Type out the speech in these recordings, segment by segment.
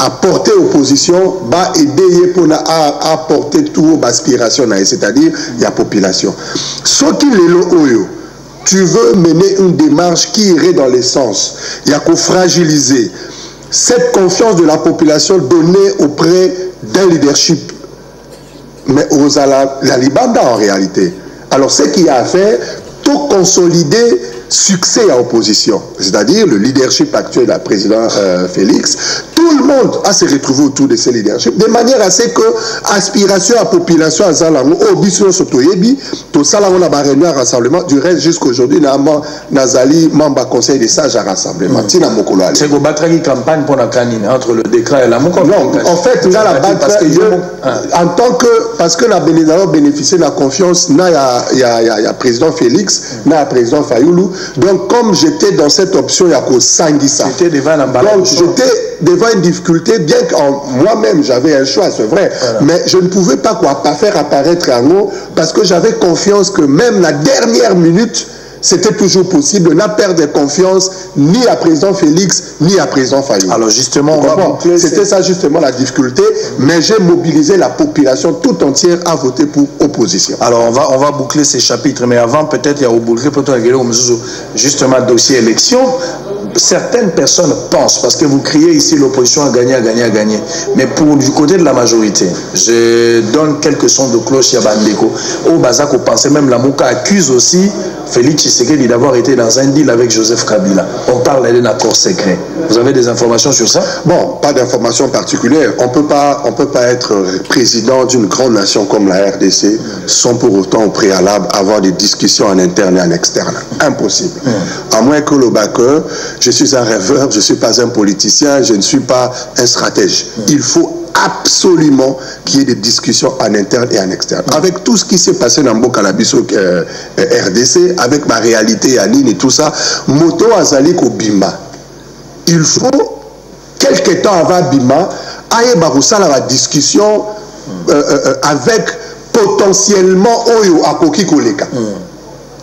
à porter opposition, va aider pour apporter tout l'aspiration, c'est-à-dire la population. Ce qui est tu veux mener une démarche qui irait dans le sens, il y a qu'à fragiliser cette confiance de la population donnée auprès d'un leadership, mais aux la Libanda en réalité. Alors ce qu'il y a à faire, tout consolider succès à opposition, c'est-à-dire le leadership actuel du président Félix, tout le monde a se retrouvé autour de ce leadership, de manière à ce que aspiration à la population à Zalango, au Bissou Sotoyebi, tout ça là on a réuni un rassemblement, du reste jusqu'à aujourd'hui, Nazali, membre conseil des sages à rassemblement. C'est que battre une campagne pour la canine entre le décret et la Moko. Non, en fait, là la battre en tant que, parce que la Bénézalo bénéficié de la confiance, il y a président Félix, il y a président Fayoulou. Donc, comme j'étais dans cette option, il y a qu'au Sanguissa. Donc, j'étais devant une difficulté, bien que moi-même, j'avais un choix, c'est vrai. Voilà. Mais je ne pouvais pas faire apparaître un mot, parce que j'avais confiance que même la dernière minute, c'était toujours possible de ne pas perdre confiance ni à président Félix, ni à président Fayou. Alors justement, c'était ça justement la difficulté, mais j'ai mobilisé la population tout entière à voter pour opposition. Alors on va boucler ces chapitres, mais avant peut-être il y a boucler justement dossier élection. Certaines personnes pensent, parce que vous criez ici l'opposition a gagné, mais pour du côté de la majorité, je donne quelques sons de cloche à Bandeko. Au Bazako pensait même la Mouka accuse aussi Félix Tshisekedi d'avoir été dans un deal avec Joseph Kabila. On parle d'un accord secret. Vous avez des informations sur ça? Bon, pas d'informations particulières. On peut pas être président d'une grande nation comme la RDC sans pour autant au préalable avoir des discussions en interne et en externe. Impossible. À moins que le backer, je suis un rêveur, je ne suis pas un politicien, je ne suis pas un stratège. Il faut absolument qu'il y ait des discussions en interne et en externe. Avec tout ce qui s'est passé dans Bokalabiso RDC, avec ma réalité à ligne et tout ça, Moto Azali Bima. Il faut, quelques temps avant Bima, aille Barusala la discussion avec potentiellement Oyo Akoki Koleka.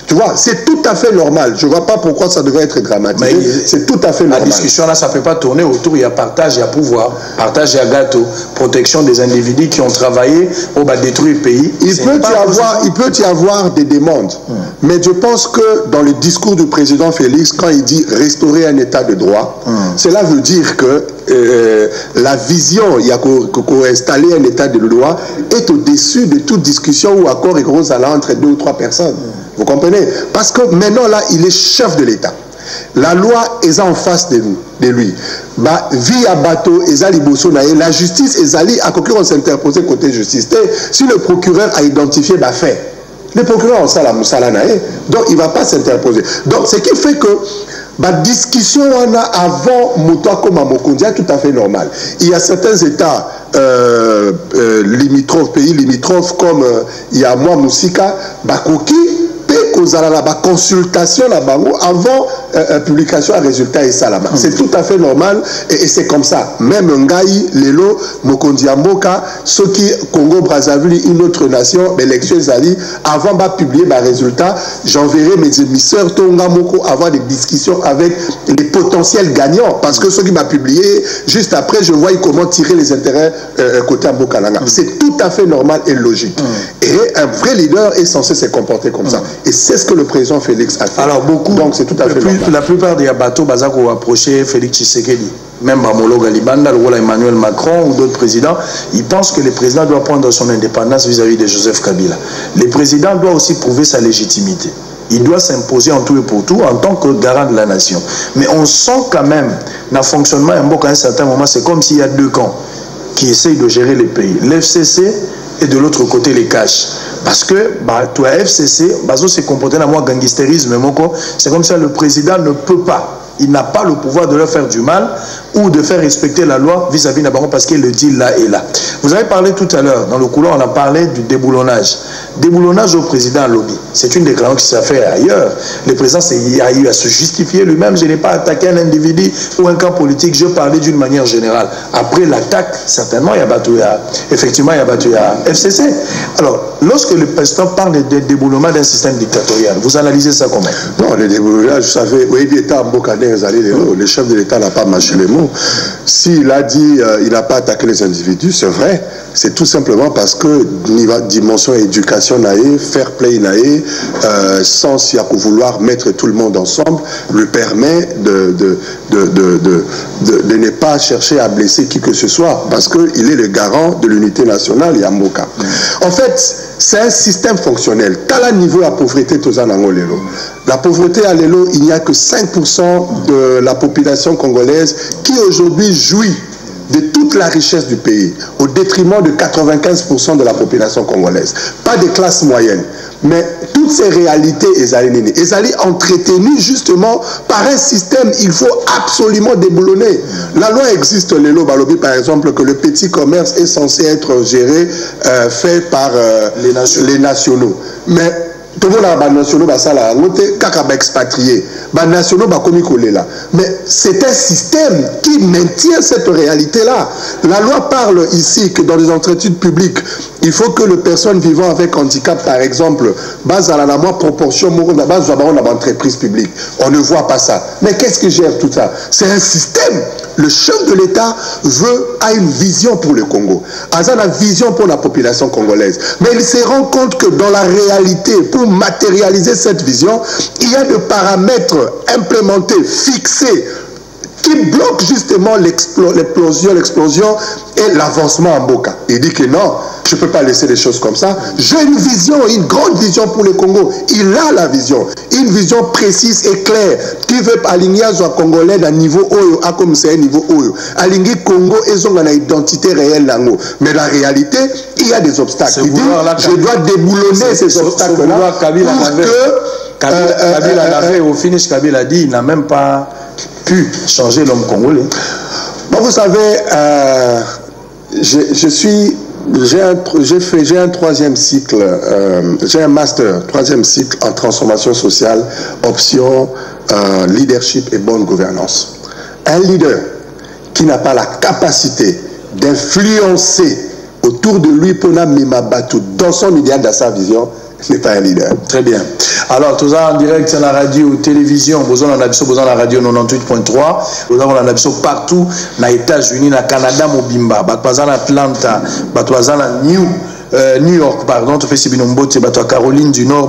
Tu vois, c'est tout à fait normal. Je ne vois pas pourquoi ça devrait être dramatisé. C'est tout à fait normal. La discussion là, ça ne peut pas tourner autour. Il y a partage, il y a pouvoir, partage, il y a gâteau, protection des individus qui ont travaillé pour détruire le pays. Il peut y avoir des demandes. Mais je pense que dans le discours du président Félix, quand il dit restaurer un état de droit, cela veut dire que la vision, il y a qu'à installer un état de droit, est au-dessus de toute discussion ou accord et gros allant entre 2 ou 3 personnes. Vous comprenez? Parce que maintenant, là, il est chef de l'État. La loi est en face de lui. Via bateau, la justice est allée à concurrence s'interposer côté justice. Si le procureur a identifié les faits, le procureur en sala donc il ne va pas s'interposer. Donc, ce qui fait que la discussion on a avant Moutouako Mamokondia tout à fait normal. Il y a certains États limitrophes, pays limitrophes, comme il y a moi Moussika, Bakoki, la consultation avant publication à résultat et salama. C'est tout à fait normal et c'est comme ça. Même Ngaï, Lelo, Mokondiamboka, ceux qui Congo, Brazzaville, une autre nation, l'élection Zali, avant de publier les résultats, j'enverrai mes émisseurs Tonga Moko avoir des discussions avec les potentiels gagnants. Parce que ceux qui m'ont publié, juste après, je vois comment tirer les intérêts côté Ambokalanga. C'est tout à fait normal et logique. Et un vrai leader est censé se comporter comme ça. Et c'est ce que le président Félix a fait. Alors beaucoup, donc c'est tout à fait normal. La plupart des bateaux Bazako ont approché Félix Tshisekedi, même Bamolo Galibanda, le Emmanuel Macron ou d'autres présidents, ils pensent que le président doit prendre son indépendance vis-à-vis de Joseph Kabila. Le président doit aussi prouver sa légitimité. Il doit s'imposer en tout et pour tout en tant que garant de la nation. Mais on sent quand même, dans le fonctionnement, à un certain moment, c'est comme s'il y a 2 camps qui essayent de gérer les pays. L'FCC et de l'autre côté les caches. Parce que toi FCC, Bazo s'est comporté dans moi gangstérisme, c'est comme ça le président ne peut pas. Il n'a pas le pouvoir de leur faire du mal ou de faire respecter la loi vis-à-vis d'Abaron parce qu'il le dit là et là. Vous avez parlé tout à l'heure, dans le couloir, on a parlé du déboulonnage. Déboulonnage au président lobby. C'est une déclaration qui s'est faite ailleurs. Le président a eu à se justifier lui-même. Je n'ai pas attaqué un individu ou un camp politique. Je parlais d'une manière générale. Après l'attaque, certainement, il y a battu effectivement, il y a battu FCC. Alors, lorsque le président parle de déboulonnement d'un système dictatorial, vous analysez ça comment? Non, le déboulonnage, vous savez, le chef de l'État n'a pas mâché les mots. niveau. S'il a dit il n'a pas attaqué les individus, c'est vrai. C'est tout simplement parce que dimension éducation naïe, fair play naïe, sans s'y vouloir mettre tout le monde ensemble, lui permet de ne pas chercher à blesser qui que ce soit, parce qu'il est le garant de l'unité nationale et à Moka. En fait, c'est un système fonctionnel. Quel niveau la pauvreté Tozanangolelo? La pauvreté à Lelo, il n'y a que 5% de la population congolaise qui aujourd'hui jouit de toute la richesse du pays, au détriment de 95% de la population congolaise. Pas de classe moyenne. Mais toutes ces réalités, elles allaient entretenues justement par un système, il faut absolument déboulonner. La loi existe, les lois Balobi, par exemple, que le petit commerce est censé être géré, fait par les nationaux. Mais tout le monde a des nationaux, expatriés. Les nationaux, mais c'est un système qui maintient cette réalité-là. La loi parle ici que dans les entreprises publiques, il faut que les personnes vivant avec handicap, par exemple, base à la proportion de l'entreprise publique. On ne voit pas ça. Mais qu'est-ce qui gère tout ça? C'est un système. Le chef de l'État a une vision pour le Congo. Il a une vision pour la population congolaise. Mais il se rend compte que dans la réalité, pour matérialiser cette vision, il y a des paramètres implémentés, fixés, qui bloquent justement l'explosion et l'avancement en Boka. Il dit que non, je ne peux pas laisser les choses comme ça. J'ai une vision, une grande vision pour le Congo. Il a la vision, une vision précise et claire, qui veut aligner les Congolais d'un niveau Oyo, à comme c'est un niveau Oyo. Aligner Congo, ils ont une identité réelle. Mais la réalité, il y a des obstacles. Il dit, je dois déboulonner ces obstacles-là pour que... Kabila l'avait au finish, Kabila dit, il n'a même pas pu changer l'homme congolais. Bon, vous savez, j'ai un troisième cycle, j'ai un master, troisième cycle en transformation sociale, option leadership et bonne gouvernance. Un leader qui n'a pas la capacité d'influencer autour de lui pour Mimabatu dans son idéal, dans sa vision, n'est pas un leader. Très bien. Alors, tout ça en direct sur la radio, télévision, vous avez la radio 98.3, vous avez la radio partout, dans les États-Unis, dans le Canada, Mobimba, dans Atlanta, dans New York, pardon, tu fais Sibinombo, tu es Caroline du Nord,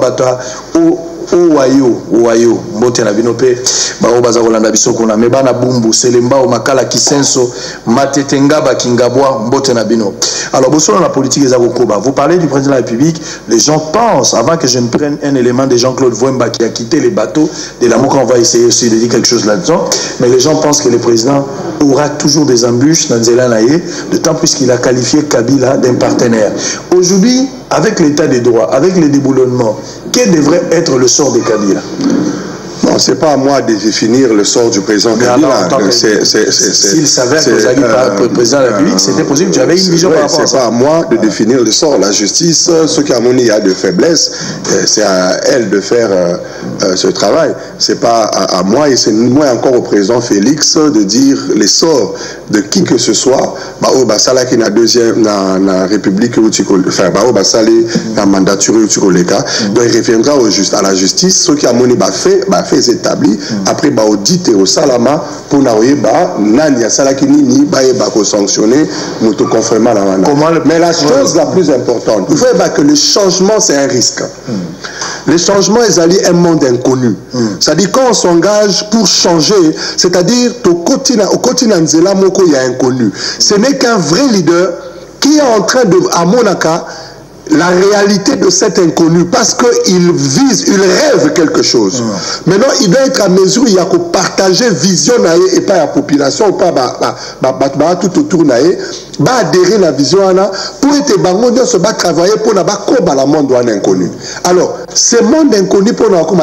Ohio, mbote na binope bao bazalanda biso kuna mebana bumbu selemba o makala kisenso matetenga bakingabwa mbote na bino. Alors bosso dans la politique des Agokoba, vous parlez du président de la République, les gens pensent, avant que je ne prenne un élément de Jean-Claude Vouemba qui a quitté les bateaux de l'amour, on va essayer aussi de dire quelque chose là-dedans, mais les gens pensent que le président aura toujours des embûches dans Nzela Naye, d'autant plus qu'il a qualifié Kabila d'un partenaire. Aujourd'hui, avec l'état des droits, avec les déboulonnements, quel devrait être le sort de Kabila? Non, ce n'est pas à moi de définir le sort du président Kabila. S'il s'avère que vous n'allez pas le président de la République, c'était possible, j'avais une vision par rapport à ça. Ce n'est pas à moi de définir le sort. La justice, ce qui a mon il y a de faiblesse, c'est à elle de faire ce travail. Ce n'est pas à moi, et c'est moi encore au président Félix de dire les sorts de qui que ce soit. Bao Basala qui est la deuxième dans la République, enfin Bao Basala dans la mandature, donc il reviendra à la justice. Ce qui a mon fait établi après audit et au salama pour n'avoir pas nani salaki nini sanctionner moto conformément à la mandat. Mais la chose la plus importante, il faut que le changement c'est un risque. Les changements ils allient un monde inconnu. C'est-à-dire quand on s'engage pour changer, c'est-à-dire au quotidien nzela moko il y a inconnu. Ce n'est qu'un vrai leader qui est en train de à Monaka la réalité de cet inconnu, parce qu'il vise, il rêve quelque chose. Maintenant, il doit être à mesure, il y a que partager vision et pas la population, ou pas tout autour adhérer à la vision pour être travailler pour le monde inconnu. Alors, ce monde inconnu,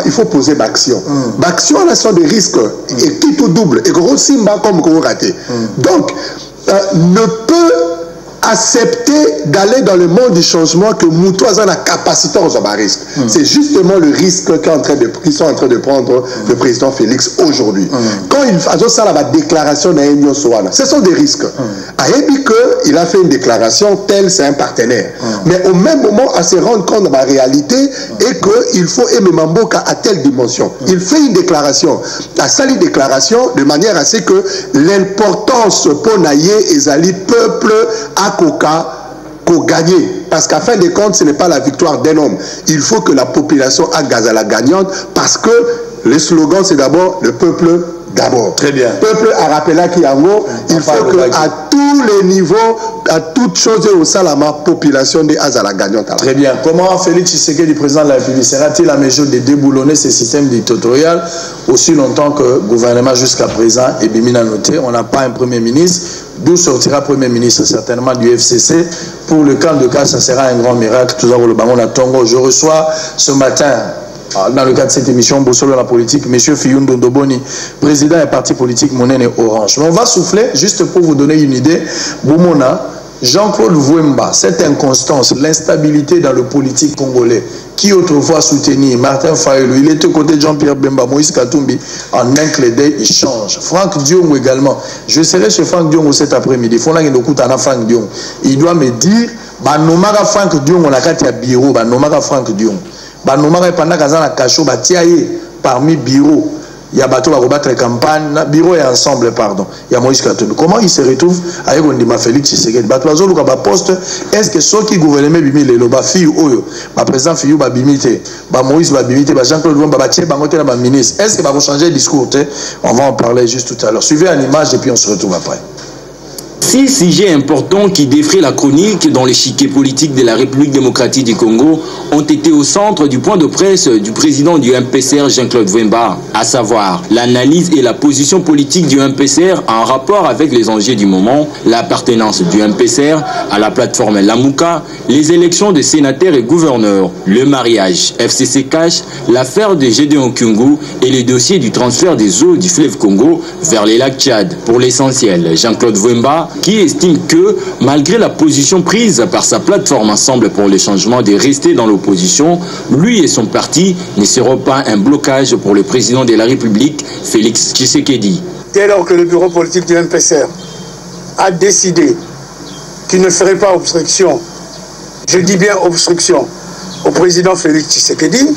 il faut poser l'action. L'action, là, sont des risques, et qui tout double, et gros simba comme raté. Donc, ne peut accepter d'aller dans le monde du changement que Moutou a la capacité aux risques. C'est justement le risque qu'ils sont en train de prendre le président Félix aujourd'hui. Quand il fait ça, la déclaration d'Aïnio Soana, ce sont des risques. Il a fait une déclaration telle, c'est un partenaire. Mais au même moment, à se rendre compte de la réalité et qu'il faut aimer Mamboka à telle dimension. Il fait une déclaration, la seule déclaration de manière à ce que l'importance pour Naye et Zali peuple à Koka qu'on gagne. Parce qu'à fin de compte, ce n'est pas la victoire d'un homme. Il faut que la population à Gaza la gagnante parce que le slogan, c'est d'abord le peuple d'abord. Très bien. Le peuple a rappelé qui en gros, il faut qu'à tous les niveaux, à toutes choses au Salama, population de Azala gagnante. Très bien. Comment Félix Tshisekedi, président de la République, sera-t-il à mesure de déboulonner ce système dictatorial aussi longtemps que le gouvernement jusqu'à présent est bien noté? On n'a pas un premier ministre. D'où sortira premier ministre? Certainement du FCC. Pour le camp de cas, ça sera un grand miracle. Tout d'abord, le ballon à Tongo. Je reçois ce matin, dans le cadre de cette émission, Bossolo la politique, M. Fiyun Ndondoboni, président du parti politique Monene Orange. Mais on va souffler, juste pour vous donner une idée. Boumona, Jean-Claude Vouemba, cette inconstance, l'instabilité dans le politique congolais, qui autrefois soutenait Martin Fayulu, il était aux côtés de Jean-Pierre Bemba, Moïse Katumbi, en un clin d'œil, il change. Franck Diongo également. Je serai chez Franck Diongo cet après-midi. Il faut que Franck Diongo. Il doit me dire, nomara Franck Diongo, on a qu'à bureau, nomara Franck Diongo. Nomara pendant Kazana Kacho, parmi bureaux. Il y a bateau à rebattre la campagne, bureau et ensemble, pardon. Il y a Moïse Katumbi. Comment il se retrouve avec Ondima Félix Tshisekedi? Bateau à poste, est-ce que ceux qui gouvernaient Bimi, les loba filles ou président Fiyou, Bimité, Moïse, Bimité, Jean-Claude Lumba, ministre, est-ce que va changer de discours? On va en parler juste tout à l'heure. Suivez une image et puis on se retrouve après. 6 sujets importants qui défraient la chronique dans l'échiquier politique de la République démocratique du Congo ont été au centre du point de presse du président du MPCR Jean-Claude Vouemba, à savoir l'analyse et la position politique du MPCR en rapport avec les enjeux du moment, l'appartenance du MPCR à la plateforme Lamuka, les élections de sénateurs et gouverneurs, le mariage FCC Cash, l'affaire de Gédéon Kyungu et les dossiers du transfert des eaux du fleuve Congo vers les lacs Tchad. Pour l'essentiel, Jean-Claude Vouemba, qui estime que, malgré la position prise par sa plateforme Ensemble pour le changement de rester dans l'opposition, lui et son parti ne seront pas un blocage pour le président de la République, Félix Tshisekedi. Dès lors que le bureau politique du MPCR a décidé qu'il ne ferait pas obstruction, je dis bien obstruction, au président Félix Tshisekedi,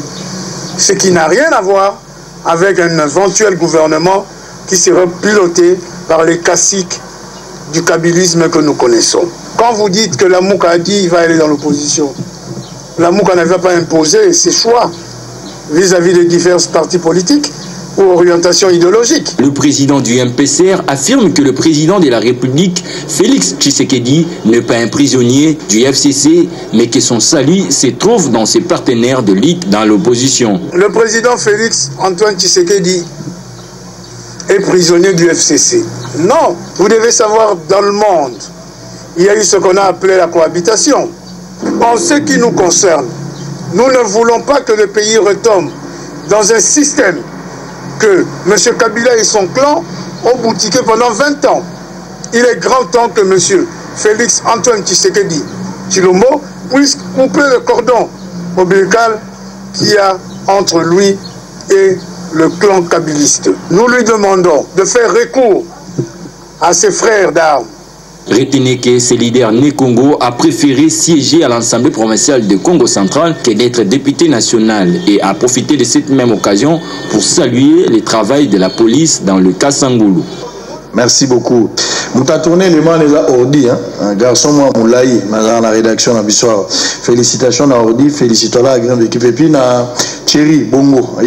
ce qui n'a rien à voir avec un éventuel gouvernement qui sera piloté par les caciques du kabylisme que nous connaissons. Quand vous dites que la Mouka a dit qu'il va aller dans l'opposition, la Mouka n'avait pas imposé ses choix vis-à-vis des divers partis politiques ou orientations idéologiques. Le président du MPCR affirme que le président de la République, Félix Tshisekedi, n'est pas un prisonnier du FCC, mais que son salut se trouve dans ses partenaires de lutte dans l'opposition. Le président Félix Antoine Tshisekedi est prisonnier du FCC. Non, vous devez savoir, dans le monde, il y a eu ce qu'on a appelé la cohabitation. En ce qui nous concerne, nous ne voulons pas que le pays retombe dans un système que M. Kabila et son clan ont boutiqué pendant 20 ans. Il est grand temps que M. Félix Antoine Tshisekedi Tshilombo puisse couper le cordon ombilical qu'il y a entre lui et le clan kabiliste. Nous lui demandons de faire recours à ses frères d'armes. Retenez que ce leader né Congo a préféré siéger à l'Assemblée provinciale de Congo central que d'être député national et a profité de cette même occasion pour saluer le travail de la police dans le cas Sangoulou. Merci beaucoup. Nous avons tourné les mains les ordi, un garçon moi moulaï, dans la rédaction à Bissoir. Félicitations à Ordi, félicitations à la grande équipe et puis à Thierry Bongo,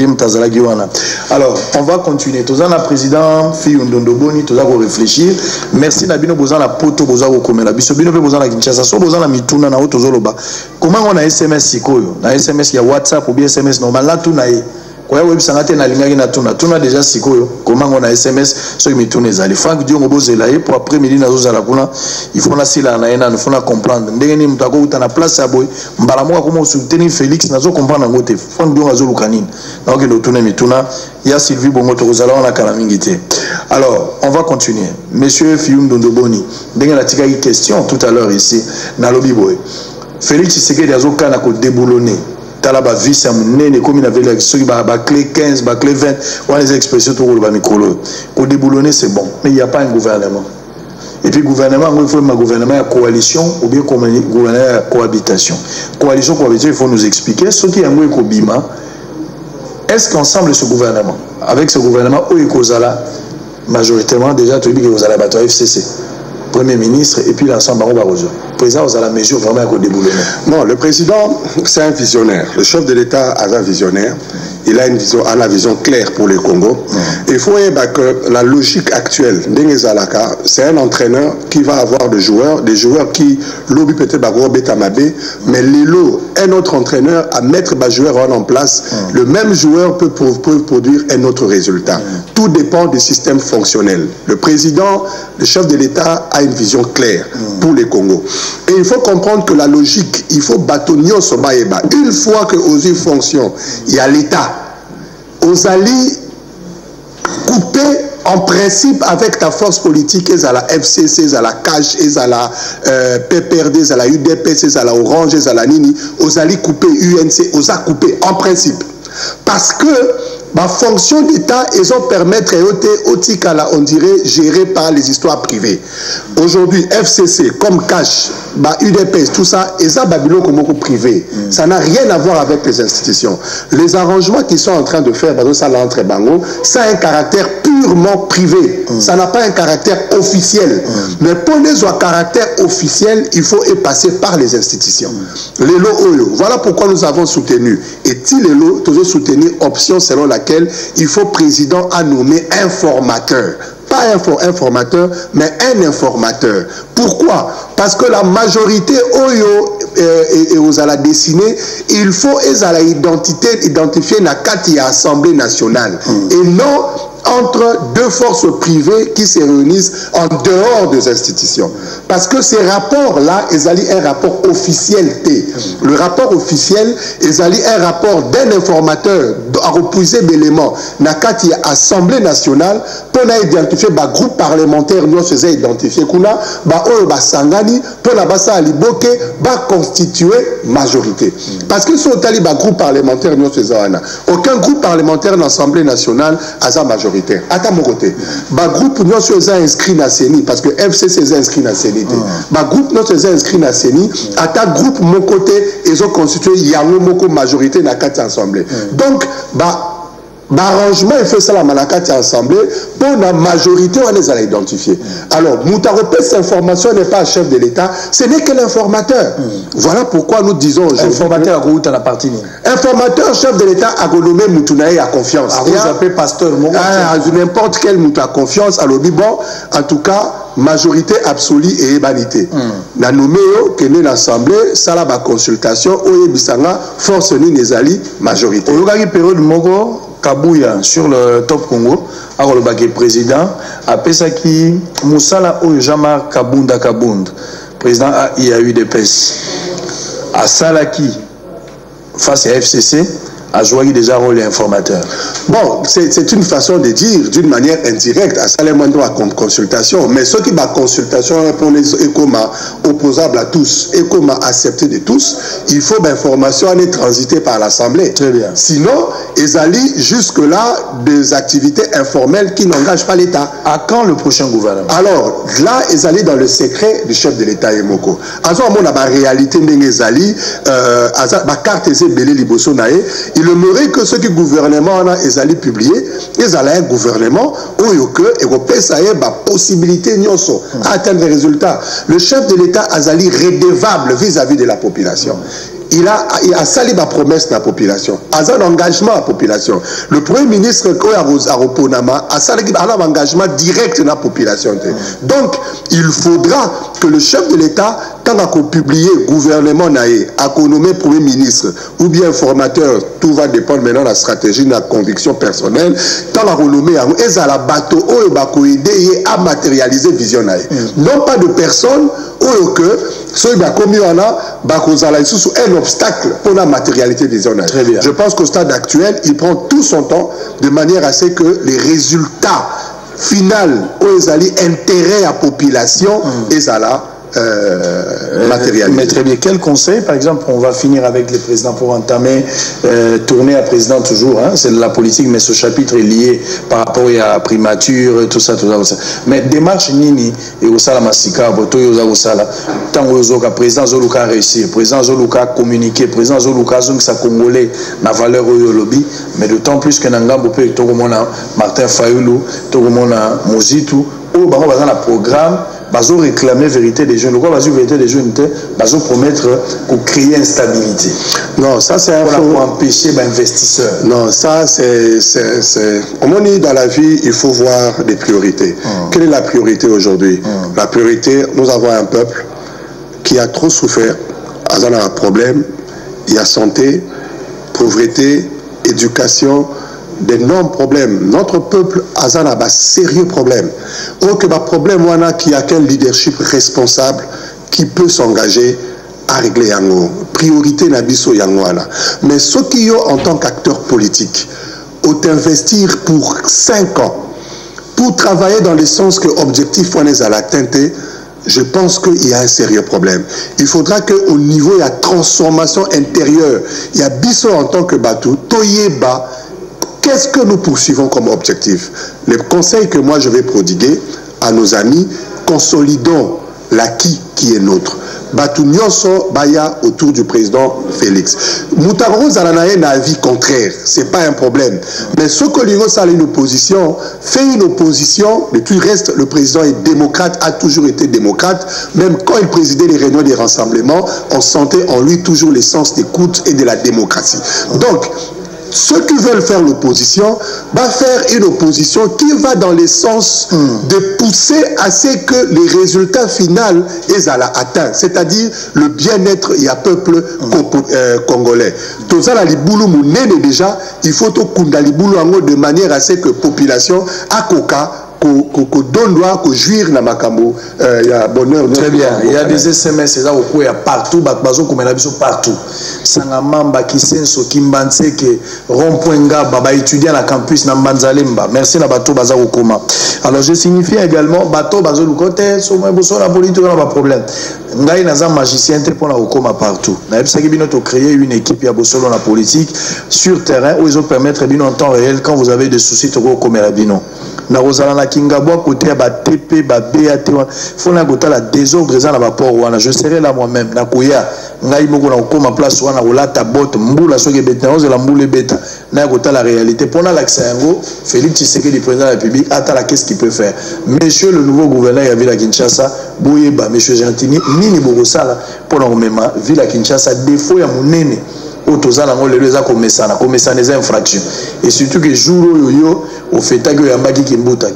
alors on va continuer. Tous en la président Fiyun Ndondoboni, tous en réfléchir. Merci Nabino Bozan la poto Bozan au Komela. Bisobino Bozan la Kinshasa, so Bozan la Mituna na Otozoloba. Comment on a SMS sikoyo? Na SMS il y a WhatsApp ou bien SMS normal là tout naï. Kwa hiyo website na lingaki na tuna déjà sikoyo comment on a SMS so mitune zali Franck Diongo bozela ye pour après midi nazo zala kuna il faut na sila na ena il faut na comprendre ndenge ni mutako uta na place ya boy mbala moka comme soutenir Félix nazo comprendre ngote Franck Diongo azo lukanini donc ndo tuna mituna ya Sylvie Bongo to kozala na kala mingi te. Alors, on va continuer. Monsieur Fiyum Dondoboni, il a une question tout à l'heure ici, dans le Biboé. Félix Tshisekedi a déboulonné. Talaba vice amouné, comme il avait la clé 15, la clé 20, on a les expressions tout le micro. Pour déboulonner, c'est bon, mais il n'y a pas un gouvernement. Et puis, gouvernement, il faut un gouvernement à coalition ou bien gouvernement à cohabitation. Coalition, il faut nous expliquer. Ce qui est un Bima, est-ce qu'ensemble, ce gouvernement, avec ce gouvernement, où il cause là, majoritairement, déjà, tu dis que vous allez battre FCC. Premier ministre et puis l'ensemble Barreau Barroso. Le président, vous avez la mesure vraiment à déboulonner. Non, le président, c'est un visionnaire. Le chef de l'État a un visionnaire. Il a une vision, a la vision claire pour le Congo. Il faut voir que la logique actuelle, c'est un entraîneur qui va avoir des joueurs qui lobby peut-être Bagro Betamabé, mais Lilo, un autre entraîneur à mettre des joueurs en place, le même joueur peut produire un autre résultat. Tout dépend du système fonctionnel. Le président, le chef de l'État a une vision claire pour les Congo. Et il faut comprendre que la logique, il faut bâtonner ce baïba. Une fois que OSI fonctionne, il y a l'État. Aux alliés couper en principe avec ta force politique, ils à la FCC, ils à la CAJ, ils à la PPRD, ils à la UDP, ils à la Orange, ils à la Nini, aux alliés couper UNC, aux a couper en principe. Parce que ma fonction d'État, ils ont permettre on dirait, géré par les histoires privées. Aujourd'hui, FCC, comme CAJ, UDP, tout ça, ils ont Babylone comme privé. Ça n'a rien à voir avec les institutions. Les arrangements qu'ils sont en train de faire, ça l'entre Bango, ça a un caractère purement privé. Ça n'a pas un caractère officiel. Mais pour les autres caractère officiel, il faut y passer par les institutions. Les lots, voilà pourquoi nous avons soutenu. Et si les lots, toujours soutenu option selon laquelle il faut président à nommer un formateur. Pas un informateur, mais un informateur. Pourquoi? Parce que la majorité et aux à la dessinée, il faut identifier la carte et l'Assemblée nationale. Et non entre deux forces privées qui se réunissent en dehors des institutions. Parce que ces rapports-là, ils allaient un rapport officiel. Le rapport officiel, ils allaient un rapport d'un informateur à reposer d'éléments. Dans l'Assemblée nationale, pour identifier le groupe parlementaire, nous faisons identifier qu'on a Sangani, pour la basa aliboke, constituer majorité. Parce que si on a le groupe parlementaire, nous faisons aucun groupe parlementaire dans l'Assemblée nationale a sa majorité. À mon côté, le groupe nous sommes inscrits à CENI parce que FCC est inscrit à CENI. Le groupe nous sommes inscrits à CENI. À ta groupe, mon côté, ils ont constitué une majorité dans la Assemblée. Donc, l'arrangement est fait ça la malakati assemblée pour la majorité on les a identifiés. Alors Moutaropé, cette information n'est pas chef de l'État, ce n'est que l'informateur. Voilà pourquoi nous disons informateur à route à la partie. Informateur chef de l'État a renommé Moutunaï à confiance. Vous appelez pasteur n'importe quel Moutou à confiance. Alors bon, en tout cas majorité absolue et ébanité. La nommé que nous l'assemblée, ça la consultation au Bisanga force ni nezali majorité. Au période Mogo Kabouya sur le Top Congo, alors le président a Pesaki Moussala ou Jean-Marc Kabunda Kabound, président IAUDPS, à Salaki face à FCC, a joué déjà rôle informateur. Bon, c'est une façon de dire d'une manière indirecte à Salemando à consultation, mais ce qui va consultation pour les écomas opposables à tous, écomas acceptés de tous, il faut l'information aller transiter par l'Assemblée. Très bien. Sinon, ils allient jusque-là des activités informelles qui n'engagent pas l'État. À quand le prochain gouvernement? Alors, là, ils allient dans le secret du chef de l'État Emoko. À ce moment, on a la réalité des alliés, la carte est belée libosonae. Il aimerait que ce que le gouvernement a allé publier, ils allaient un gouvernement où il y a une possibilité à atteindre des résultats. Le chef de l'État a allé redevable vis-à-vis de la population. Il a sali ma promesse de la population. Il a un engagement à la population. Le Premier ministre a sali un engagement direct de la population. Donc, il faudra que le chef de l'État, quand il a publié le gouvernement, a nommé Premier ministre ou bien formateur, tout va dépendre maintenant de la stratégie, de la conviction personnelle, quand il a renommé, il a bateau à matérialiser la vision. Non pas de personnes ou que ceux qui ont commis un obstacle pour la matérialité des zones. Je pense qu'au stade actuel, il prend tout son temps de manière à ce que les résultats final où ezali intérêt à population ezala matérialisé. Mais très bien. Quel conseil, par exemple, on va finir avec les présidents pour entamer, tourner à président toujours, hein, c'est de la politique, mais ce chapitre est lié par rapport à primature, tout ça. Mais démarche nini, et au sala masika, boto yoza au sala, tant que président Zoluka réussi, président Zoluka communiqué, président Zoluka zong sa congolais, na valeur au lobby, mais d'autant plus que Nangambo peut tout le monde, Martin Fayoulou, tout le monde, Mozitu, au baron dans le programme. Bazo réclamer vérité des jeunes. Pourquoi bazo vérité des jeunes? Bazo promettre pour créer instabilité. Non, ça c'est un pour empêcher l'investisseur. Non, ça c'est. Au moins dans la vie, il faut voir des priorités. Quelle est la priorité aujourd'hui? La priorité, nous avons un peuple qui a trop souffert. Il y a un problème. Il y a santé, pauvreté, éducation. D'énormes problèmes. Notre peuple a un sérieux problème. Aucun problème qui a quel leadership responsable qui peut s'engager à régler yango. Priorité nabiso yangoana. Mais ceux qui ont en tant qu'acteurs politiques, ont investir pour 5 ans pour travailler dans le sens que objectif on est à l'atteinte. Je pense qu'il y a un sérieux problème. Il faudra qu'au niveau de la transformation intérieure, il y a biso en tant que Batou, Toyeba. Qu'est-ce que nous poursuivons comme objectif? Le conseil que moi je vais prodiguer à nos amis, consolidons l'acquis qui est nôtre. Batu nyonso baya autour du président Félix. Moutaro Zalanaye n'a avis contraire, c'est pas un problème. Mais ce que l'Union a une opposition, fait une opposition, mais tout reste, le président est démocrate, a toujours été démocrate. Même quand il présidait les réunions des rassemblements, on sentait en lui toujours l'essence d'écoute et de la démocratie. Donc, ceux qui veulent faire l'opposition va faire une opposition qui va dans le sens de pousser à ce que les résultats finaux aient à l'atteint, c'est-à-dire le bien-être et à peuple congolais. Tout ça, déjà, il faut tout de manière à ce que la population a coca jouir na makambo ya bonheur. Très bien, il y a des SMS c'est ça au il y a partout bazo comme la biso partout Sangamamba Kisenso Kimbanseke Rond-Point baba étudiant à la campus na Mbanzalemba. Merci na bato baza okoma. Alors je signifie également bato bazo lukote so mo boso la politique na pas problème. Ngai naza magicien te pour na okoma partout. Na ebisaki bino to créer une équipe ya boso dans la politique sur terrain où ils ont permettre bino en temps réel quand vous avez des soucis to komela bino. Na Rosalana Kingabo côté à TP BAT faut na gota la désordre dans la rapport wana je serai là moi-même na koya ngai moko na okoma place wana olata bot mbula soki beta oze la mbule beta na gota la réalité pour na l'accès yango Félix Tshisekedi président de la République attala qu'est-ce qu'il peut faire monsieur le nouveau gouverneur ya ville à Kinshasa boyeba monsieur Gentini nini bokosala pour na omema ville à Kinshasa défaut ya munene otozala ngo lelo eza komesana les infractions et surtout que jour yo au fait que yambaki Kimbuta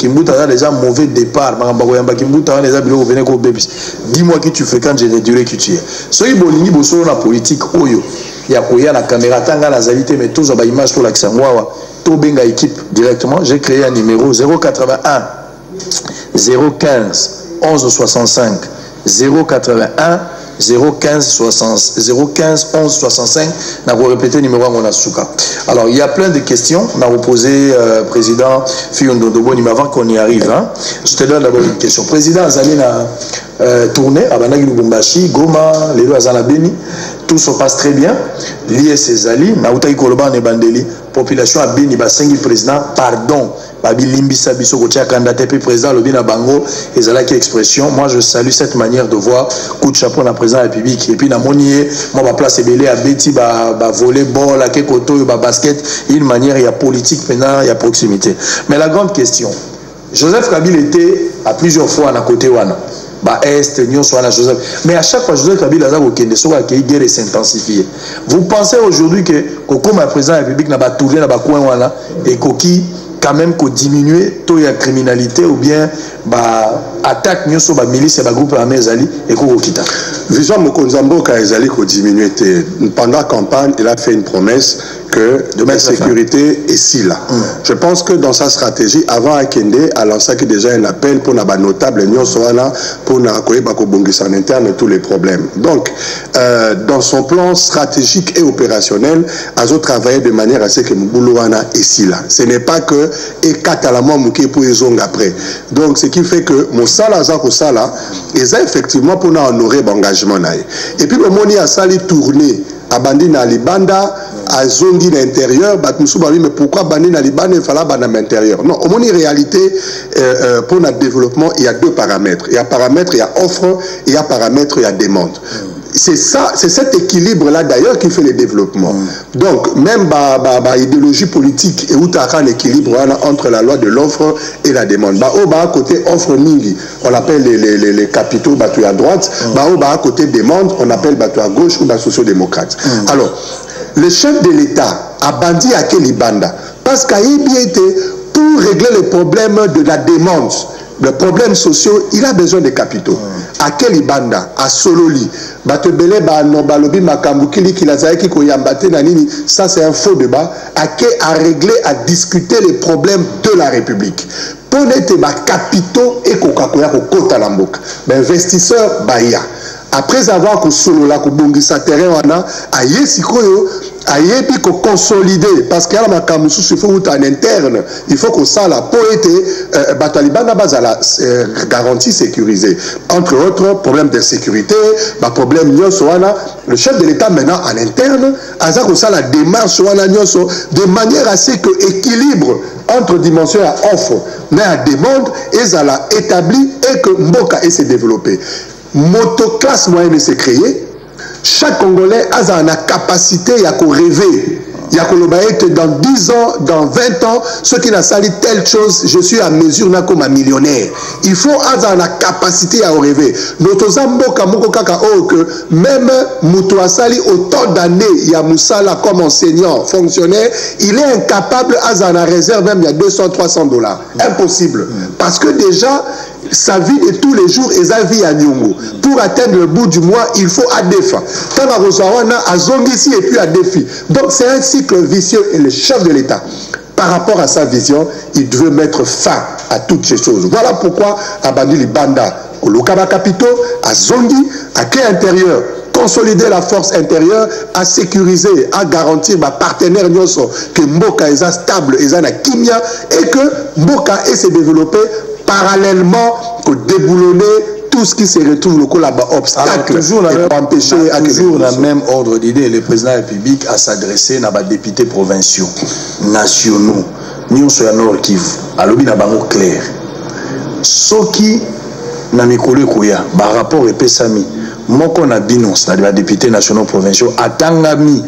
a déjà mauvais départ makamba yamba Kimbuta on les a biloko venir ko bébé dis-moi qui tu fréquentes je te dirai qui tu es soki bolingi boso na politique oyo ya koya na caméra tanga la zalité mais tous ba image to la kisangwa to benga équipe directement j'ai créé un numéro 081 015 11 65 081 015 11 65. N'a répété numéro à Souka. Alors il y a plein de questions. On a reposé président Fiondo Doboni, mais avant qu'on y arrive, hein, je te donne d'abord une question. Président Azali a tourné à Banagi Lubumbashi, Goma, les deux Azala Beni. Tout se passe très bien. L'IS Ali, Naoutai Koloban et Bandeli, population a Beni, Basengi président, pardon. Babilimbisa biso kotia candidat puis président Lobina Bango et Zalaki expression. Moi je salue cette manière de voir coup de chapeau na président de la République et puis na monier moi ma place belé à Betty ba volleyball à Kekoto ba basket une manière il y a politique maintenant il y a proximité. Mais la grande question Joseph Kabila était à plusieurs fois à côté wana ba est nyon soit na Joseph mais à chaque fois Joseph Kabila a okende so ka guerre s'intensifier. Vous pensez aujourd'hui que comme président de la République na ba tourner na ba coin wana et koki quand même qu'on diminue taux de criminalité ou bien attaque nous sur la milice et le groupe armé Zali et qu'on quitte. Vision Mokonzambo Zali qu'on diminue pendant la campagne il a fait une promesse que la sécurité est si là. Je pense que dans sa stratégie, avant Akende a lancé déjà un appel pour les notables pour en interne tous les problèmes. Donc, dans son plan stratégique et opérationnel, Azo travaillé de manière à ce que Mboulouana est si là. Ce n'est pas que et Katalamon Mouké pour les ongles après. Donc, ce qui fait que Moussala Zako Sala, ils ont effectivement pour nous honorer l'engagement. Et puis, le moni a sali tourné à Bandi na Libanda, à Zongi l'intérieur, mais pourquoi Bandi na Libanda il fallait Bandi à l'intérieur? Non, au moins en réalité, pour notre développement, il y a deux paramètres. Il y a paramètre, il y a offre, il y a paramètre, il y a demande. C'est ça, c'est cet équilibre-là d'ailleurs qui fait le développement. Donc, même idéologie politique et où tu as un équilibre entre la loi de l'offre et la demande. À côté offre Ningi, on appelle les capitaux battus à droite. À côté demande, on appelle battus à gauche ou sociaux-démocrates. Alors, le chef de l'État a bandi à Kelibanda parce qu'il a bien été pour régler les problèmes de la demande. Les problèmes sociaux, il a besoin de capitaux. À Kelibanda, à Sololi, ça c'est un faux débat. À régler, à discuter les problèmes de la République. Pour être capitaux et Coca-Cola, investisseurs, Bahia. Après avoir que sa terrain, a yebi ko consolider parce qu'il y a un il faut en interne, il faut que ça la pour être Batalibana bazala garantie sécurisée. Entre autres problèmes de sécurité, problème le chef de l'État maintenant en interne a ça la démarche de manière à ce que équilibre entre dimension et offre mais à demande et ça l'a établi et que Mboka et s'est développé. Motoclasse moyenne s'est créée. Chaque Congolais a la capacité à rêver. Il y a dans 10 ans, dans 20 ans, ceux qui n'ont sali telle chose, je suis à mesure comme un millionnaire. Il faut avoir la capacité à rêver. Notre Zamboka que même Moutou Asali, autant d'années, il y a Moussala comme enseignant, fonctionnaire, il est incapable à la réserve, même il y a $200-300. Impossible. Parce que déjà, sa vie de tous les jours est sa vie à Nyongo. Pour atteindre le bout du mois, il faut à défi. Quand la Rosawana a Zongisi et puis à défi. Donc c'est un cycle vicieux et le chef de l'État, par rapport à sa vision, il veut mettre fin à toutes ces choses. Voilà pourquoi à Bandili Banda, au Lokaba Capito, à Zongi, à quai intérieur, consolider la force intérieure, à sécuriser, à garantir ma partenaire que Mboka est stable, est na kimia et que Mboka est se développer parallèlement au déboulonner tout ce qui se retrouve au là-bas obstacle toujours pour empêcher toujours le même ordre d'idée. Le président de la République a s'adressé à des députés provinciaux, nationaux, nous sommes à Nord Kivu, à l'objet n'a pas clair. Ce qui n'a mikolo koya, par rapport et pesami, moko na binons, na députés nationaux provinciaux, atangami.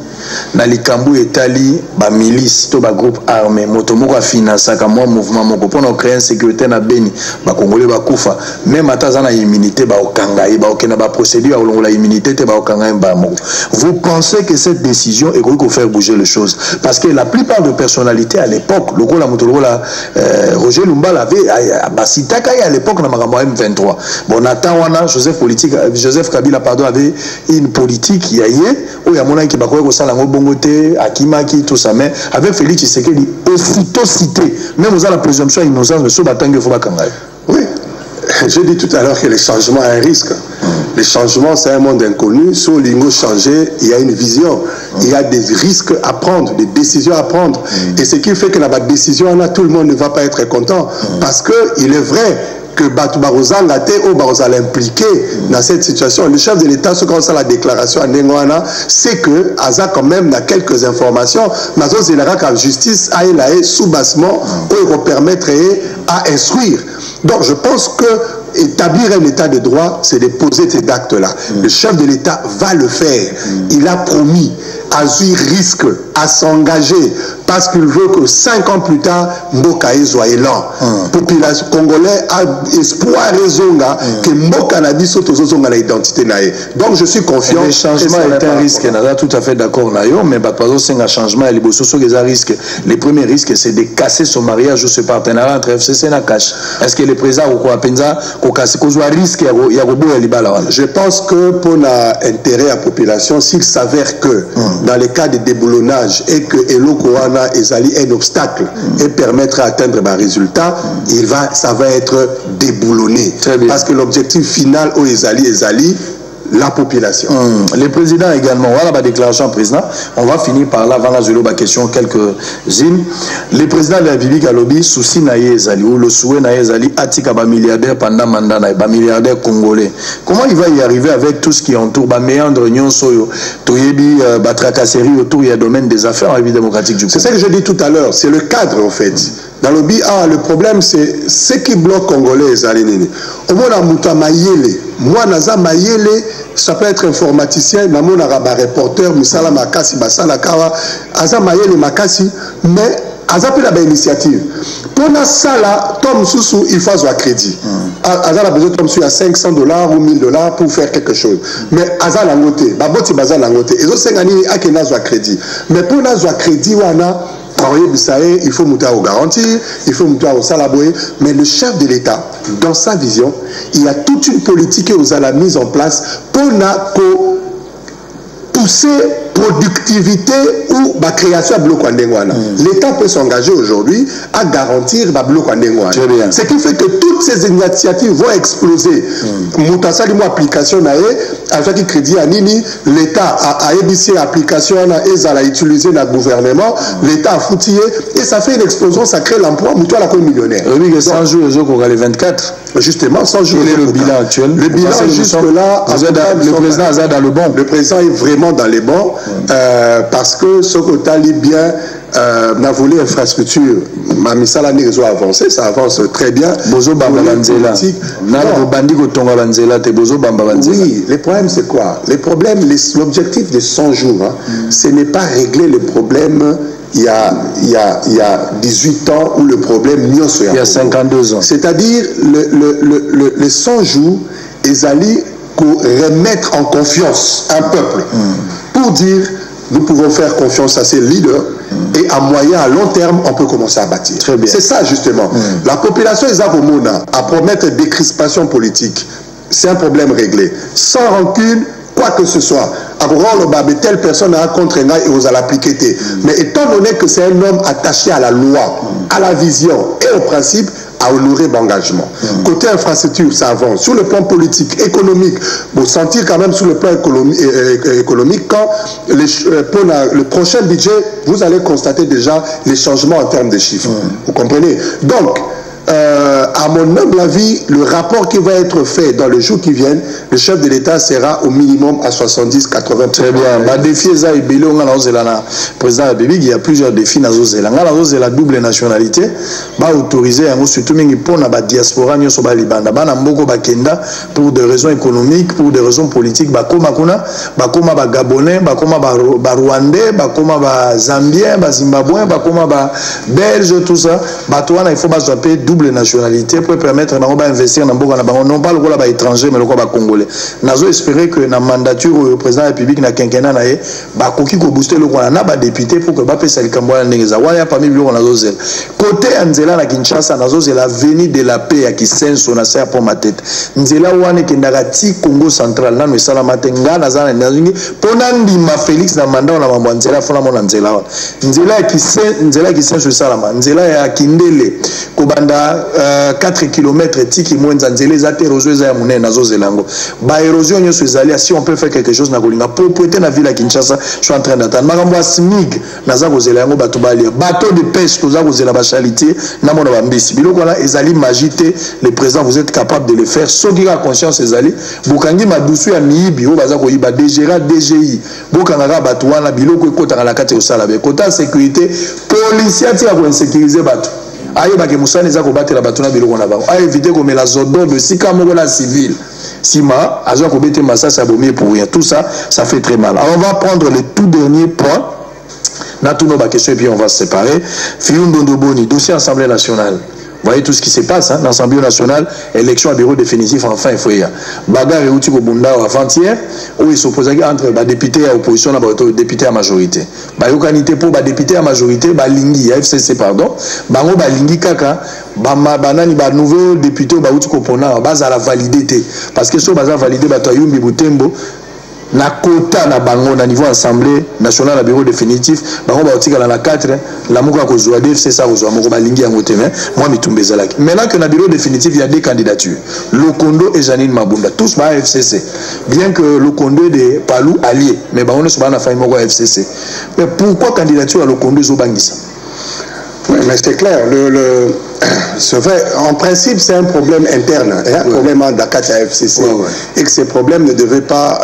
Na likambu etali ba milice to ba groupe armé moto moko a financé ka moi mouvement moko pour créer une sécurité na Beni ba congolais ba kufa même ataza na immunité ba okangaye ba okena ba procédure à la immunité te ba okangaye ba moko. Vous pensez que cette décision est pour faire bouger les choses parce que la plupart de personnalités à l'époque le la moto Roger Lumba l'avait basitaka à l'époque na makambo M23 bon wana Joseph Kabila pardon avait une politique yaye où ya mona ki ba ko ça Bongote, Akimaki, tout ça, mais avec Félix Tshisekedi, aussitôt cité, même aux la présomption innocence, mais il faut pas kangaye. Oui, je dis tout à l'heure que les changements ont un risque. Les changements, c'est un monde inconnu. Sur l'ingo changer, il y a une vision. Il y a des risques à prendre, des décisions à prendre. Et ce qui fait que la décision, là, tout le monde ne va pas être content. Parce qu'il est vrai que Batou Baroza l'a été ou Baroza l'impliqué dans cette situation. Le chef de l'État, ce qu'on sait la déclaration à Nengoana, c'est que Aza quand même a quelques informations. Mais c'est la justice a sous-bassement pour permettre à instruire. Donc je pense que établir un état de droit, c'est de poser ces actes-là. Le chef de l'État va le faire. Il a promis. Azui risque à s'engager parce qu'il veut que 5 ans plus tard, Mboka soit élan. Population congolaise a espoir raisonga que Mboka n'a dit à l'identité naïe. Donc je suis confiant. Le changement est un risque. On est tout à fait d'accord mais par exemple c'est un changement et les risques. Le premier risque c'est de casser son mariage ou ce partenariat entre FCC et Nakash. Est-ce que le président ou quoi pensa qu'on casse qu'on risque Je pense que pour l'intérêt à la population, s'il s'avère que dans les cas de déboulonnage et que Eloko wana ezali un obstacle et permettre d'atteindre un résultat, ça va être déboulonné. Parce que l'objectif final au ezali la population. Les présidents également, voilà ma déclaration président. On va finir par là avant la zéro question quelques-unes. Les présidents de la République à lobby souci naïe ezali ou le souhait naïe ezali atika ba milliardaire pendant mandat naïe ba milliardaire congolais. Comment il va y arriver avec tout ce qui entoure ba méandre nyonso toyebi ba tracasserie autour du domaine des affaires en République démocratique du Congo? C'est ça que je dis tout à l'heure, c'est le cadre en fait. Dans le lobby, le problème c'est ce qui bloque congolais ezali nini. Au moins la muta mayele, moi naza mayele, ça peut être informaticien, namo na ba reporter, misala makasi basala kawa, aza mayele makasi, mais aza pe la ba initiative. Pour na sala, Tom Soussou, il faut avoir crédit. Aza la besoin Tom Soussou à $500 ou $1000 pour faire quelque chose. Mais aza langote, baboti baza langote. Ezo sengani akena zwa crédit. Mais pour na zwa crédit wana il faut monter au garantir, il faut monter au salaboé, mais le chef de l'État, dans sa vision, il y a toute une politique qui vous a la mise en place pour pousser productivité ou la création de bloc. L'État peut s'engager aujourd'hui à garantir le bloc. Ce qui fait que toutes ces initiatives vont exploser. Moutassali mo application avec crédit à Nini, l'État a édité l'application et a utilisé le gouvernement, l'État a foutillé et ça fait une explosion, ça crée l'emploi, moutoua la commune millionnaire. Oui, 100 jours, les 24. Justement, 100 jours. Quel est le bilan actuel? Le bilan jusque-là, le président est dans le bon. Le président est vraiment dans les bons parce que ce que tu bien, n'a voulu infrastructure, ma misala n'est réseau avancé, ça avance très bien. Bozo Bambalanzela. Oui, les problèmes c'est quoi? Les problèmes, l'objectif de 100 jours, ce n'est pas régler le problème. Il y a 18 ans où le problème n'y il y a 52 ans. C'est-à-dire les 100 jours, ils allaient remettre en confiance un peuple pour dire nous pouvons faire confiance à ces leaders et à moyen, à long terme, on peut commencer à bâtir. C'est ça justement. La population est à promettre des crispations politiques. C'est un problème réglé. Sans rancune, quoi que ce soit. Telle personne a contre un et vous allez l'appliquer. Mais étant donné que c'est un homme attaché à la loi, à la vision et au principe, à honorer l'engagement. Côté infrastructure, ça avance. Sur le plan politique, économique, vous sentir quand même sur le plan économique, quand pour le prochain budget, vous allez constater déjà les changements en termes de chiffres. Vous comprenez? Donc, à mon humble avis, le rapport qui va être fait dans les jours qui viennent, le chef de l'État sera au minimum à 70-80%. Très bien. Le défi est président de la République, il y a plusieurs défis dans la double nationalité. Autoriser surtout pour la diaspora pour des raisons économiques, pour des raisons politiques, bakoma Gabonais, bakoma Rwandais, bakoma Zambien, Zimbabwéen, bakoma Belge, tout ça. Il faut payer double nationalité pour permettre d'investir dans beaucoup non pas le étranger mais le congolais. Nous espérons que la mandature au président de la République na quinquennat na koki ko booster le na député pour que ba pesa likambo ndengeza wala parmi biloko nazo côté Nzela na Kinshasa nazo la venue de la paix à Kisenso na sa pour ma tête Nzela wane kendaka ti Congo central na mesala matenga na za na zingi pona ndima Félix na mandat na mambo Nzela fona mona Nzela Kisenso salama Nzela ya Kindele kobanda 4 km tiki mwenza Nzela za érosion za munene nazo zelango ba érosion nyo ezali si on peut faire quelque chose na kolinga propriété na ville à Kinshasa je suis en train d'attendre makambo ya SMIG naza kozela yango bato balia bateau de pêche toza kozela ba charité na mona ba mbisi biloko na ezali magité le président vous êtes capable de le faire soki ka conscience ezali bukangi madusu ya miibi o baza koyiba DGRA DGI bokanga bato wana biloko ekotaka la kati osala be kota sécurité policier tia ko insécuriser bato aye bake musane za ko batela bato na biloko na bango a éviter ko mela zodo de sika moko la civil sima azo ko bete masasa bomé pour rien tout ça ça fait très mal. Alors on va prendre le tout dernier point na tous nos questions et puis on va se séparer. Fiundo Ndoboni dossier Assemblée nationale. Vous voyez tout ce qui se passe dans l'Assemblée nationale, élection à bureau définitif enfin il faut y avoir. Bagarre et outil au Bunda avant-hier, où ils s'opposent entre les députés à opposition et les députés à majorité. Bayokanité pour les députés à majorité, Balingi, FCC pardon, Bango Balingi Kaka, Banani, nouveau député au Baouti Kopona, base à la validité. Parce que si on a validé Batoyumbi Boutembo, na quota na bango na niveau assemblée nationale na bureau définitif bango ba otika na 4 la moko ko zoa DFC ça ko moko balingi yango te mais moi mitumbe zalaki maintenant que na bureau définitif il y a deux candidatures Lokondo et Janine Mabunda tous ba FCC bien que Lokondo de Palou allié mais bango ne sont pas na faille moko FCC mais pourquoi candidature à Lokondo zo bangisa? Oui, mais c'est clair. En principe, c'est un problème interne, un problème d'ACAT à FCC. Et que ces problèmes ne devaient pas,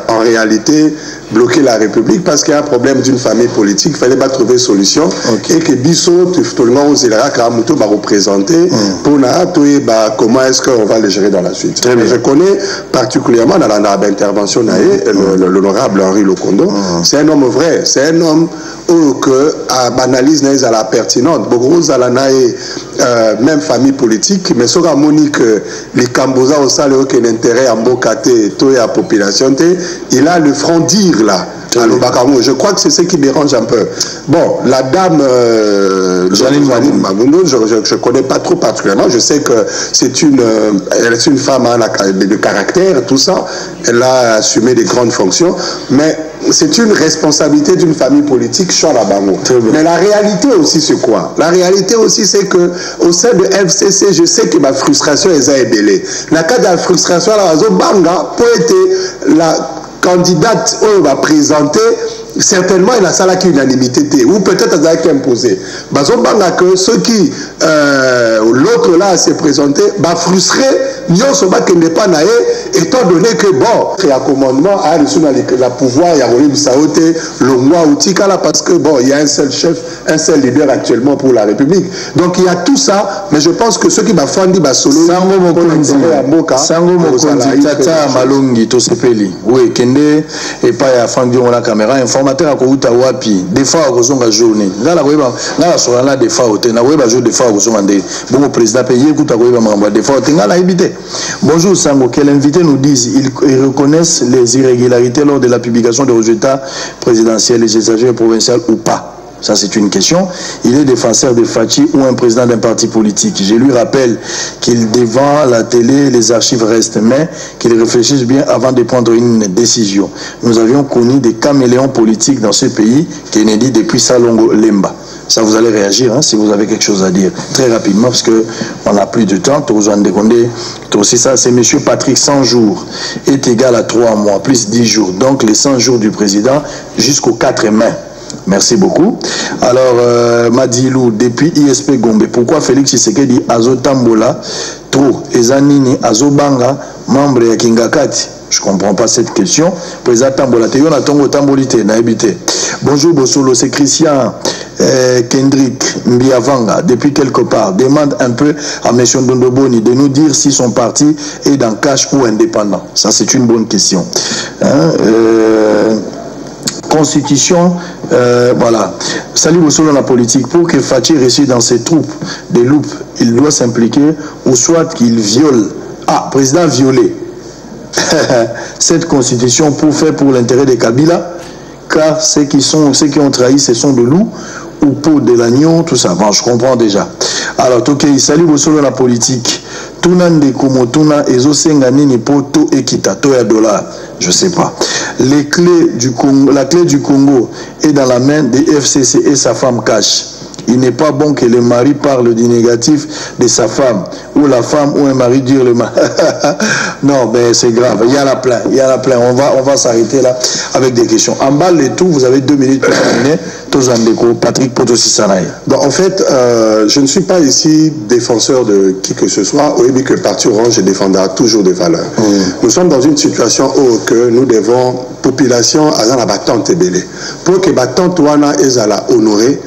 en réalité, bloquer la République parce qu'il y a un problème d'une famille politique. Il ne fallait pas trouver solution. Et que Bissot, tout le monde, va représenter pour comment est-ce qu'on va le gérer dans la suite. Je connais particulièrement dans l'intervention l'honorable Henri Lokondo. C'est un homme vrai. C'est un homme que analyse à la pertinente. Beaucoup même famille politique, mais sur la monique les Cambosa au salé aucun intérêt à Mbokate, tout la population, il a le front dire là. Je crois que c'est ce qui dérange un peu. Bon, la dame Janine Mabundo, je ne connais pas trop particulièrement. Je sais que c'est une femme de caractère, tout ça. Elle a assumé des grandes fonctions. Mais c'est une responsabilité d'une famille politique, sur la bango. Mais la réalité aussi, c'est quoi? La réalité aussi, c'est que au sein de FCC, je sais que ma frustration est ébellée. La cas de la frustration, peut être la candidate on va présenter, certainement il a ça là qui unanimité ou peut-être elle a été imposée. Que ceux qui l'autre là s'est présenté frustré qui n'est pas naïf étant donné que bon il y a commandement à reçu la pouvoir il y a le mois outika là parce que bon il y a un seul chef, un seul leader actuellement pour la République. Donc il y a tout ça, mais je pense que ceux qui fandi solo Sango Mokonzi Tata Malongi to sepeli oui kende et pas ya fandi on la caméra informateur ko uta wapi des fois ko zonga journée ngala ko ba ngala so la des fois hotel na weba jour des fois ko zonga ndé bon président payé kuta ko ba mamba des fois hotel ngala habité. Bonjour Sango, quel invité nous disent ils reconnaissent les irrégularités lors de la publication des résultats présidentiels, législatifs et provinciaux ou pas? Ça, c'est une question. Il est défenseur de Fachi ou un président d'un parti politique. Je lui rappelle qu'il devant la télé, les archives restent, mais qu'il réfléchisse bien avant de prendre une décision. Nous avions connu des caméléons politiques dans ce pays, Kennedy depuis Salongo Lemba. Ça, vous allez réagir si vous avez quelque chose à dire très rapidement parce qu'on n'a plus de temps. Aussi ça, c'est M. Patrick 100 jours est égal à 3 mois plus 10 jours. Donc les 100 jours du président jusqu'au 4 mai. Merci beaucoup. Alors, Madilou, depuis ISP Gombe, pourquoi Félix Tshisekedi Azo Tambola, trop, Ezanini, Azo Banga, membre de Kingakati? Je ne comprends pas cette question. Président Tambola, Teyona Tongo Tambolité, Naibité. Bonjour Bossolo, c'est Christian Kendrick Mbiavanga, depuis quelque part, demande un peu à M. Ndondoboni de nous dire si son parti est dans cash ou indépendant. Ça, c'est une bonne question. Constitution, voilà. Salut Bossolo, la politique. Pour que Fachi réussisse dans ses troupes de loups, il doit s'impliquer ou soit qu'il viole. Ah, président violé. Cette constitution pour faire pour l'intérêt des Kabila, car ceux qui ont trahi, ce sont de loups ou pour de l'agneau, tout ça. Bon, je comprends déjà. Alors, ok, salut Bossolo, la politique. Tunande Komotuna Ezosenga Nini Poto Ekita Toya Dollar, je sais pas. La clé du Congo est dans la main des FCC et sa femme cache. Il n'est pas bon que le mari parle du négatif de sa femme, ou la femme ou un mari dire le mal. Non, mais c'est grave. Il y en a plein. Il y en a plein. On va s'arrêter là avec des questions. En bas les tout, vous avez 2 minutes pour terminer. Patrick Potosisanaï. En fait, je ne suis pas ici défenseur de qui que ce soit. Oui, mais que Parti Orange défendra toujours des valeurs. Nous sommes dans une situation où que nous devons, population, à la battante et belé. Pour que battante wana ezala honorée,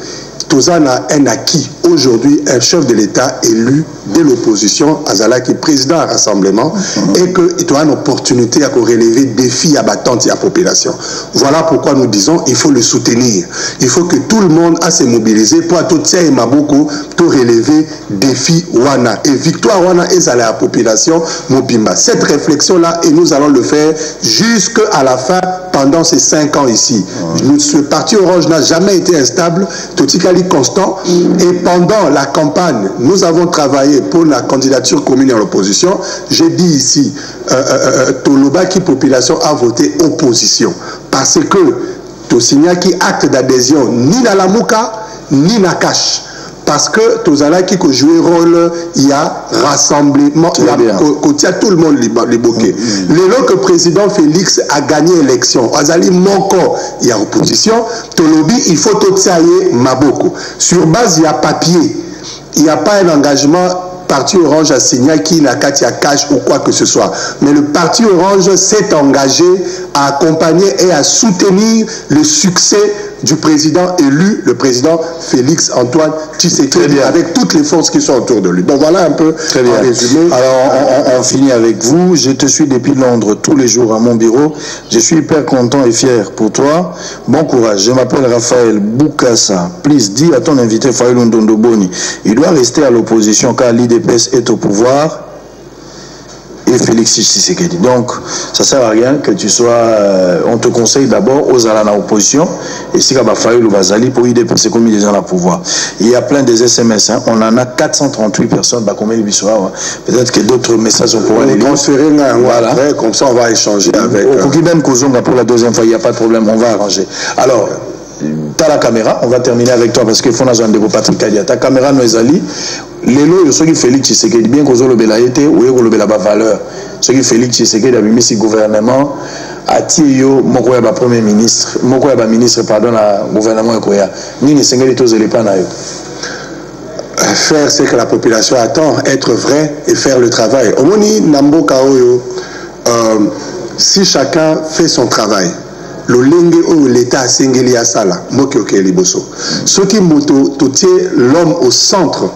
Tozana un acquis. Aujourd'hui, un chef de l'État élu de l'opposition, Azala qui est président à rassemblement, et qu'il doit une opportunité à relever défis abattants à la population. Voilà pourquoi nous disons qu'il faut le soutenir. Il faut que tout le monde a se mobiliser pour tout ça et Maboko pour relever défis Wana. Et victoire Wana est à la population Mobimba. Cette réflexion-là, et nous allons le faire jusqu'à la fin. pendant ces 5 ans ici. Ce parti Orange n'a jamais été instable, Totikali constant, et pendant la campagne, nous avons travaillé pour la candidature commune à l'opposition. J'ai dit ici, Toloba qui population a voté opposition, parce que Tosinia qui acte d'adhésion ni dans la Mouka, ni dans la cache. Parce que Tozala qui joue rôle, il y a rassemblement, il y a tout le monde les bloqué. Le que le président Félix a gagné l'élection, Azali Moko, il y a opposition, Tolobi, il faut tout ça Maboko. Sur base, il y a papier, il n'y a pas un engagement. Parti Orange a signé qui n'a qu'à cash ou quoi que ce soit. Mais le Parti Orange s'est engagé à accompagner et à soutenir le succès du président élu, le président Félix Antoine Tshisekedi, avec toutes les forces qui sont autour de lui. Donc voilà un peu en résumé. Alors on finit avec vous. Je te suis depuis Londres tous les jours à mon bureau. Je suis hyper content et fier pour toi. Bon courage. Je m'appelle Raphaël Boukassa. Please, dis à ton invité Faïl Ndondoboni, il doit rester à l'opposition car l'IDPS est au pouvoir. Et Félix Tshisekedi. Donc, ça ne sert à rien que tu sois... on te conseille d'abord aux alliés en opposition. Et si tu as fait le Bazali pour IDP, c'est comme ils sont à pouvoir. Il y a plein des SMS. Hein. On en a 438 personnes. Bah, combien peut-être que d'autres messages on pourra les lire. Voilà. Après, comme ça, on va échanger avec... Pour la deuxième fois, il n'y a pas de problème. On va arranger. Alors... tu as la caméra, on va terminer avec toi parce qu'il faut que de Patrick Kadia. Ta caméra nous est allée. Lelo, ce qui Félix Tshisekedi, bien qu'on ait la été ou qu'on ait la valeur. Ce qui Félix Tshisekedi a mis ce gouvernement à Tio, Mokoya Premier ministre, Mokoya ministre, pardon, à gouvernement Ekoya. Ni ne s'engage tous les panaïs. Faire ce que la population attend, être vrai et faire le travail. Au moni Nambo Kaoyo, si chacun fait son travail, le lenge où l'État a singeli à sala, moki liboso. Ce qui moto l'homme au centre,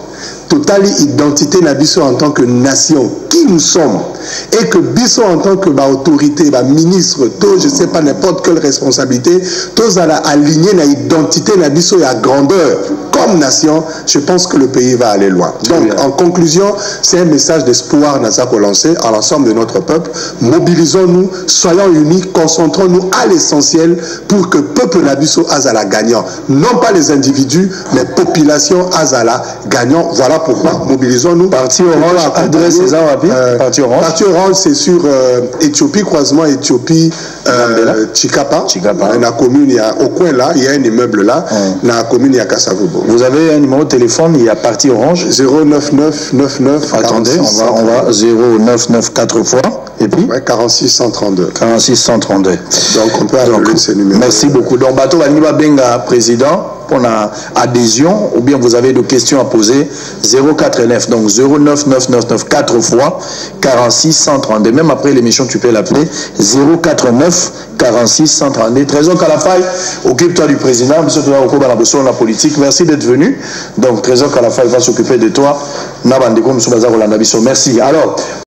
totali identité nabiso en tant que nation, qui nous sommes, et que biso en tant que autorité, ministre, je ne sais pas n'importe quelle responsabilité, tous à aligner la identité nabiso et à grandeur comme nation, je pense que le pays va aller loin. Donc, en conclusion, c'est un message d'espoir qu'on lancer à l'ensemble de notre peuple. Mobilisons-nous, soyons unis, concentrons-nous à l'essentiel pour que le peuple nabiso azala gagnant. Non pas les individus, mais population azala gagnant. Voilà pourquoi mobilisons-nous. Parti Orange, adresse Parti Orange. Parti Orange, c'est sur Éthiopie, croisement Éthiopie, Chikapa. Dans la commune, il y a, au coin là, il y a un immeuble là. Dans la commune, il y a Kassavubo. Vous avez un numéro de téléphone, il y a Parti Orange. 09999. Attendez, on va 099 4 fois. Et puis 46 132. 46 132. Donc on peut appeler ces numéros. Merci beaucoup. Donc Bato Vaniba Benga, président, pour la adhésion, ou bien vous avez des questions à poser, 049, donc 09999 4 fois, 46 132. Même après l'émission, tu peux l'appeler 049 46 132. Trésor Kalafay, occupe-toi du président, la politique. Merci d'être venu. Donc Trésor Kalafay va s'occuper de toi. Merci. Alors,